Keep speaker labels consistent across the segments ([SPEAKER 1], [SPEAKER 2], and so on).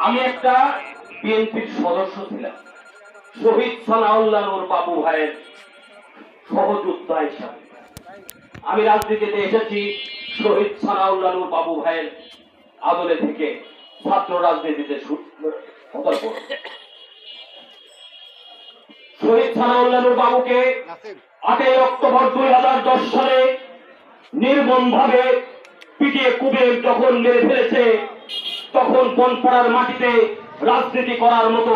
[SPEAKER 1] আমি একটা বিএনপির সদস্য ছিলাম, শহীদ সানাউল্লাহ নূর বাবু ভাইয়ের সহযোদ্ধা হিসাবে। আমি রাজনীতিতে এসেছি শহীদ সানাউল্লাহ নূর বাবু ভাইয়ের আদলে থেকে ছাত্র রাজনীতিতে শহীদ সানাউল্লাহ নূর বাবুকে 8 অক্টোবর 2010 সালে নির্মমভাবে পিটিয়ে কুবে যখন মেরে ফেলেছে, তখন বনপাড়ার মাটিতে রাজনীতি করার মতো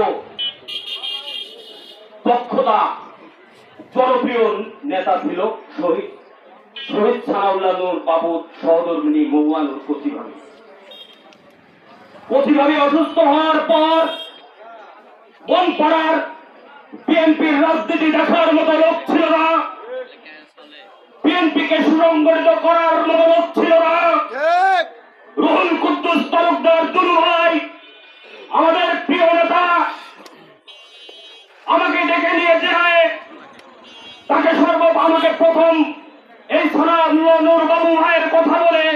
[SPEAKER 1] দক্ষতা জনপ্রিয় নেতা ছিল শহীদ সানাউল্লাহ নূর বাবুর সহধর্মিণী মহুয়ানুর কচিভাবে অসুস্থ হওয়ার পর বনপাড়ার বিএনপির রাজনীতি দেখার মতো লোক ছিল না, বিএনপিকে সুসংগঠিত করার মতো লোক ছিল না। রুহুল কুদ্দুস তালুকদার দুলু ভাই, আমাদের প্রিয় নেতা, আমাকে ডেকে নিয়ে যায়, তাকে আমাকে প্রথম এই সানাউল্লাহ নূর বাবু ভাইয়ের কথা বলে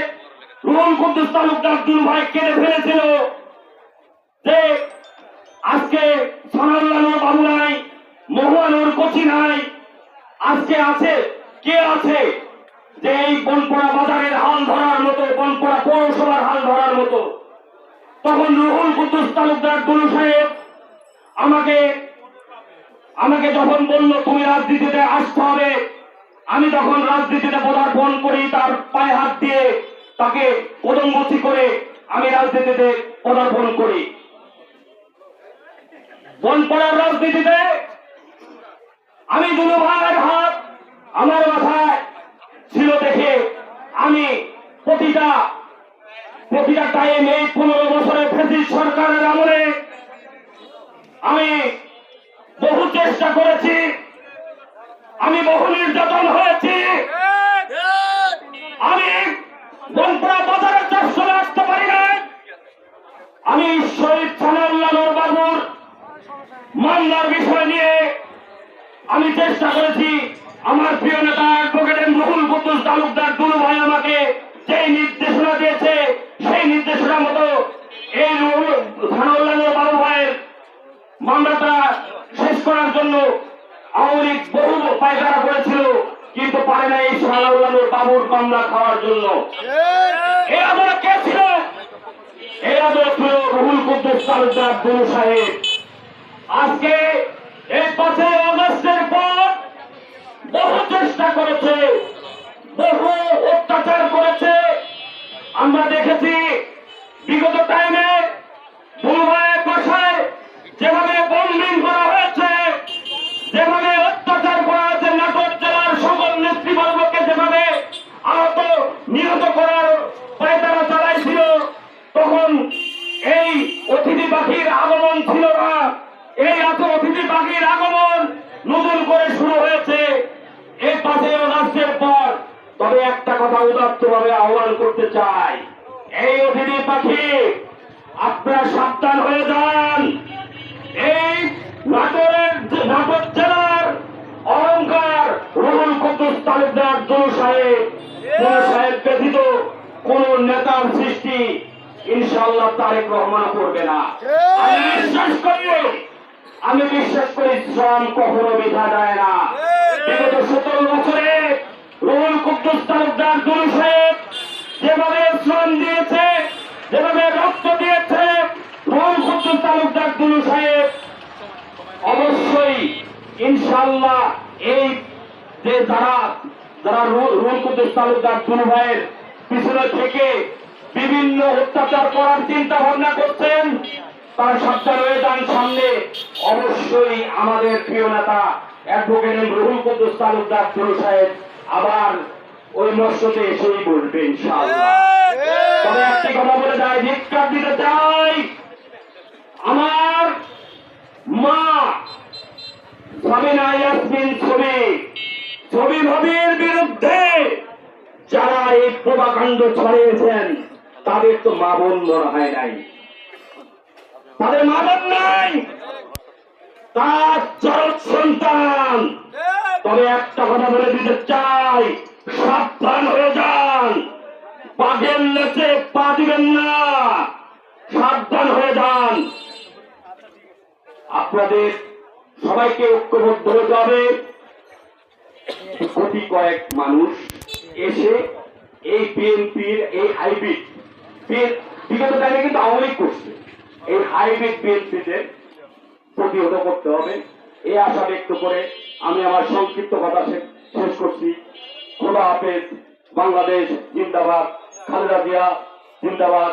[SPEAKER 1] রুহুল কুদ্দুস তালুকদার দুলু ভাই কেঁদে ফেলেছিল যে আজকে সানাউল্লাহ নূর বাবু নাই, মহুয়ানুর কচি নাই, আজকে আছে কে আছে যে এই বনপাড়া বাজারের হাল ধরার মতো, বনপাড়া পৌরসভার হাল ধরার মতো। তখন রুহুল কুদ্দুস তালুকদার দুলু সাহেব আমাকে যখন বলল তুমি রাজনীতিতে আসতে হবে, আমি তখন রাজনীতিতে পদার্পণ করি, তার পায়ে হাত দিয়ে তাকে কদমবুচি করে আমি রাজনীতিতে পদার্পণ করি। বনপাড়ার রাজনীতিতে আমি দুলু ভাইয়ের হাত আমার মাথায় ছিল দেখে আমি প্রতিটা টাইম এই 15 বছরের ফ্যাসিস্ট সরকারের আমলে আমি বহু চেষ্টা করেছি, আমি বহু নির্যাতন হয়েছি, আমি বনপাড়া বাজারে চলে আসতে পারি না। আমি শহীদ সানাউল্লাহ নূর বাবুর মামলার বিষয় নিয়ে আমি চেষ্টা করেছি। আমার প্রিয় নেতা অ্যাডভোকেট রুহুল কুদ্দুস তালুকদার দুলু ভাই আমাকে যেই নির্দেশনা দিয়েছে, সেই নির্দেশনা মতো এই সানাউল্লাহ নূর বাবু ভাইয়ের মামলাটা শেষ করার জন্য আওয়ামী লীগ বহু পায়তারা করেছিল, কিন্তু পারে না এই সানাউল্লাহ নূর বাবুর মামলা খাওয়ার জন্য। এই আদলে কে ছিল? এই আদলে ছিল রুহুল কুদ্দুস তালুকদার দুলু সাহেব। আজকে এই 5 আগস্টের পর বহু চেষ্টা করেছে, বহু অত্যাচার করেছে। আমরা দেখেছি বিগত টাইমে দুলু ভাইয়ের বাসায় যেভাবে বম্বিং করা হয়েছে, যেভাবে অত্যাচার করা হয়েছে, নাটোর জেলার সকল নেতৃবর্গকে যেভাবে আহত নিহত করার পায়তারা চালাইছিল, তখন এই অতিথি পাখির আগমন ছিল না। এই অতিথি পাখির আগমন নতুন করে শুরু হয়েছে এই 5 আগস্টের পর। তবে একটা কথা উদাত্তভাবে আহ্বান করতে চাই, এই অতিথি পাখি আপনারা সাবধান হয়ে যান। এই নাটোর জেলার অহংকার রুহুল কুদ্দুস তালুকদার দুলু সাহেব ব্যতীত কোন নেতার সৃষ্টি ইনশাআল্লাহ তারেক রহমান করবে না। আমি বিশ্বাস করি শ্রম কখনো বৃথা যায় না। বিগত 17 বছরে রুহুল কুদ্দুস তালুকদার দুলু সাহেব যেভাবে শ্রম দিয়েছে, যেভাবে রক্ত দিয়েছে, রুহুল কুদ্দুস তালুকদার দুলু সাহেব অবশ্যই ইনশাআল্লাহ এই যে যারা রুহুল কুদ্দুস তালুকদার দুলু ভাইয়ের পিছনে থেকে বিভিন্ন অত্যাচার করার চিন্তা ভাবনা করছেন, তার সাবধান হয়ে যান। সামনে অবশ্যই আমাদের প্রিয় নেতা অ্যাডভোকেট রুহুল কুদ্দুস তালুকদার দুলু সাহেব আবার ওই মসজিদে এসেই বলবে ইনশাআল্লাহ। তবে একটি কথা বলে যাই, ধিক্কার দিতে চাই আমার মা সাবিনা ইয়াসমিন ছবি ভাবির বিরুদ্ধে যারা এই প্রভাকাণ্ড ছড়িয়েছেন, তাদের তো মা বোন মনে হয় নাই, তাদের মা বোন নাই, তার চরক সন্তান। তবে একটা কথা বলে দিতে চাই, সাবধান হয়ে যান, বাঘের লেজে পা দিবেন না, সাবধান হয়ে যান। আপনাদের সবাইকে ঐক্যবদ্ধ হতে হবে। কোটি কয়েক মানুষ এসে এই বিএনপির এই হাইব্রিড বিগত টাইমে কিন্তু আওয়ামী লীগ করছে, এই হাইব্রিড বিএনপিতে প্রতিহত করতে হবে। এই আশা ব্যক্ত করে আমি আমার সংক্ষিপ্ত কথা শেষ করছি। খোদা হাফেজ। বাংলাদেশ জিন্দাবাদ। খালেদা জিয়া জিন্দাবাদ।